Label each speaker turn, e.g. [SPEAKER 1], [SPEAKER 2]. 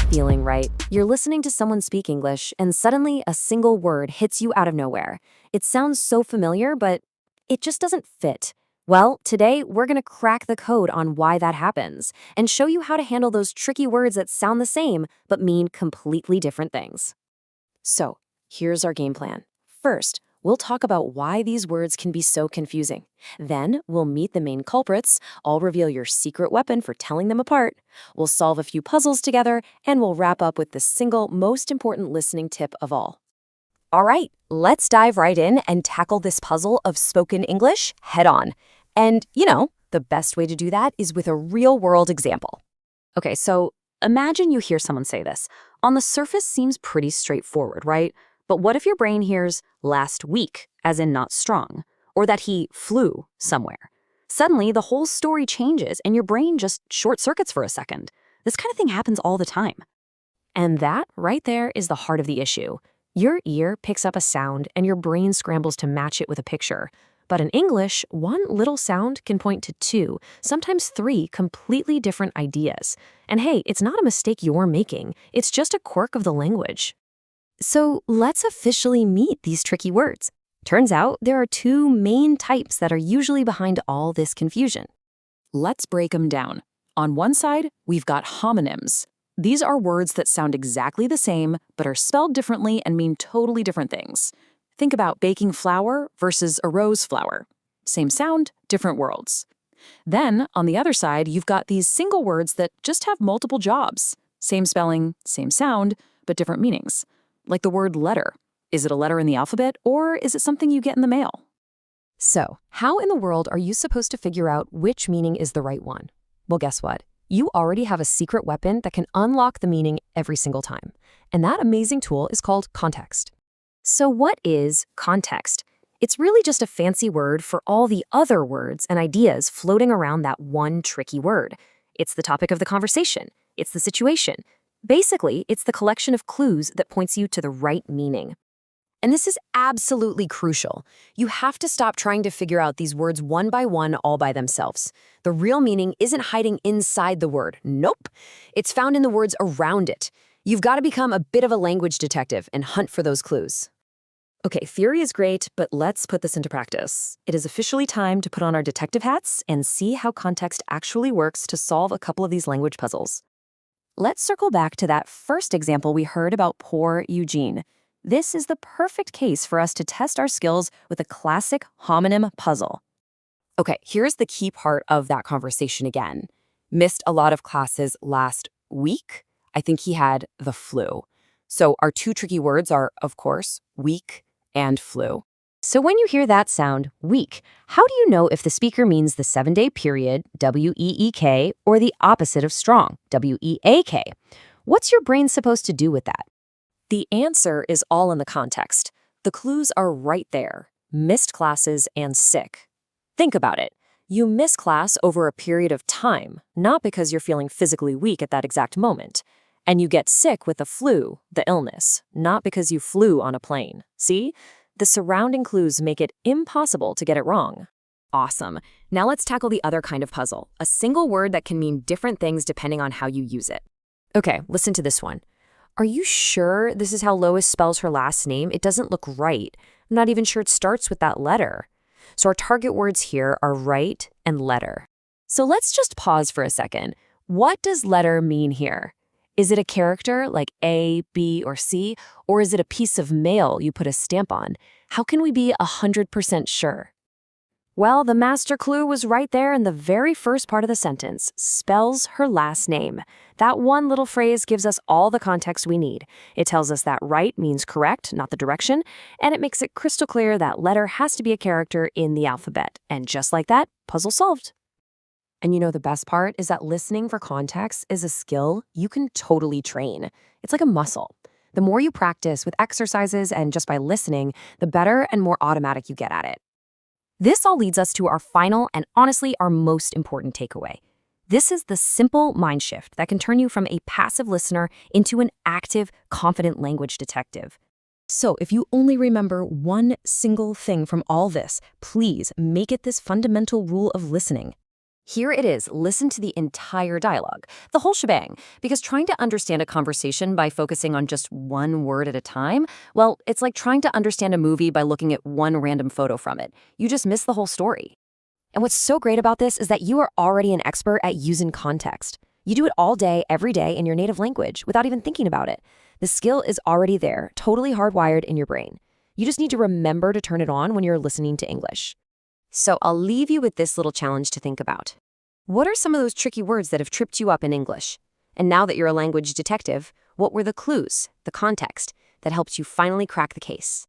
[SPEAKER 1] feeling, right? You're listening to someone speak English, and suddenly a single word hits you out of nowhere. It sounds so familiar, but it just doesn't fit. Well, today we're going to crack the code on why that happens and show you how to handle those tricky words that sound the same but mean completely different things. So, here's our game plan. First, we'll talk about why these words can be so confusing. Then, we'll meet the main culprits, I'll reveal your secret weapon for telling them apart, we'll solve a few puzzles together, and we'll wrap up with the single most important listening tip of all. All right, let's dive right in and tackle this puzzle of spoken English head on. And, the best way to do that is with a real-world example. Okay, so imagine you hear someone say this. On the surface, seems pretty straightforward, right? But what if your brain hears last week, as in not strong, or that he flew somewhere? Suddenly, the whole story changes and your brain just short circuits for a second. This kind of thing happens all the time. And that right there is the heart of the issue. Your ear picks up a sound and your brain scrambles to match it with a picture. But in English, one little sound can point to two, sometimes three completely different ideas. And hey, it's not a mistake you're making. It's just a quirk of the language. So let's officially meet these tricky words. Turns out there are two main types that are usually behind all this confusion.
[SPEAKER 2] Let's break them down. On one side, we've got homonyms. These are words that sound exactly the same, but are spelled differently and mean totally different things. Think about baking flour versus a rose flower. Same sound, different worlds. Then, on the other side, you've got these single words that just have multiple jobs. Same spelling, same sound, but different meanings. Like the word letter. Is it a letter in the alphabet, or is it something you get in the mail?
[SPEAKER 1] So, how in the world are you supposed to figure out which meaning is the right one? Well, guess what? You already have a secret weapon that can unlock the meaning every single time. And that amazing tool is called context. So what is context? It's really just a fancy word for all the other words and ideas floating around that one tricky word. It's the topic of the conversation. It's the situation. Basically, it's the collection of clues that points you to the right meaning. And this is absolutely crucial. You have to stop trying to figure out these words one by one all by themselves. The real meaning isn't hiding inside the word. Nope. It's found in the words around it. You've got to become a bit of a language detective and hunt for those clues. Okay, theory is great, but let's put this into practice. It is officially time to put on our detective hats and see how context actually works to solve a couple of these language puzzles. Let's circle back to that first example we heard about poor Eugene. This is the perfect case for us to test our skills with a classic homonym puzzle. Okay, here's the key part of that conversation again. Missed a lot of classes last week. I think he had the flu. So our two tricky words are, of course, week and flu. So when you hear that sound, week, how do you know if the speaker means the 7-day period, W-E-E-K, or the opposite of strong, W-E-A-K? What's your brain supposed to do with that? The answer is all in the context. The clues are right there. Missed classes and sick. Think about it. You miss class over a period of time, not because you're feeling physically weak at that exact moment. And you get sick with the flu, the illness, not because you flew on a plane. See? The surrounding clues make it impossible to get it wrong. Awesome. Now let's tackle the other kind of puzzle, a single word that can mean different things depending on how you use it. Okay, listen to this one. Are you sure this is how Lois spells her last name? It doesn't look right. I'm not even sure it starts with that letter. So our target words here are right and letter. So let's just pause for a second. What does letter mean here? Is it a character like A, B, or C? Or is it a piece of mail you put a stamp on? How can we be 100% sure? Well, the master clue was right there in the very first part of the sentence, spells her last name. That one little phrase gives us all the context we need. It tells us that right means correct, not the direction, and it makes it crystal clear that letter has to be a character in the alphabet. And just like that, puzzle solved. And the best part is that listening for context is a skill you can totally train. It's like a muscle. The more you practice with exercises and just by listening, the better and more automatic you get at it. This all leads us to our final and honestly our most important takeaway. This is the simple mind shift that can turn you from a passive listener into an active, confident language detective. So if you only remember one single thing from all this, please make it this fundamental rule of listening. Here it is. Listen to the entire dialogue, the whole shebang, because trying to understand a conversation by focusing on just one word at a time, well, it's like trying to understand a movie by looking at one random photo from it. You just miss the whole story. And what's so great about this is that you are already an expert at using context. You do it all day, every day in your native language without even thinking about it. The skill is already there, totally hardwired in your brain. You just need to remember to turn it on when you're listening to English. So I'll leave you with this little challenge to think about. What are some of those tricky words that have tripped you up in English? And now that you're a language detective, what were the clues, the context, that helped you finally crack the case?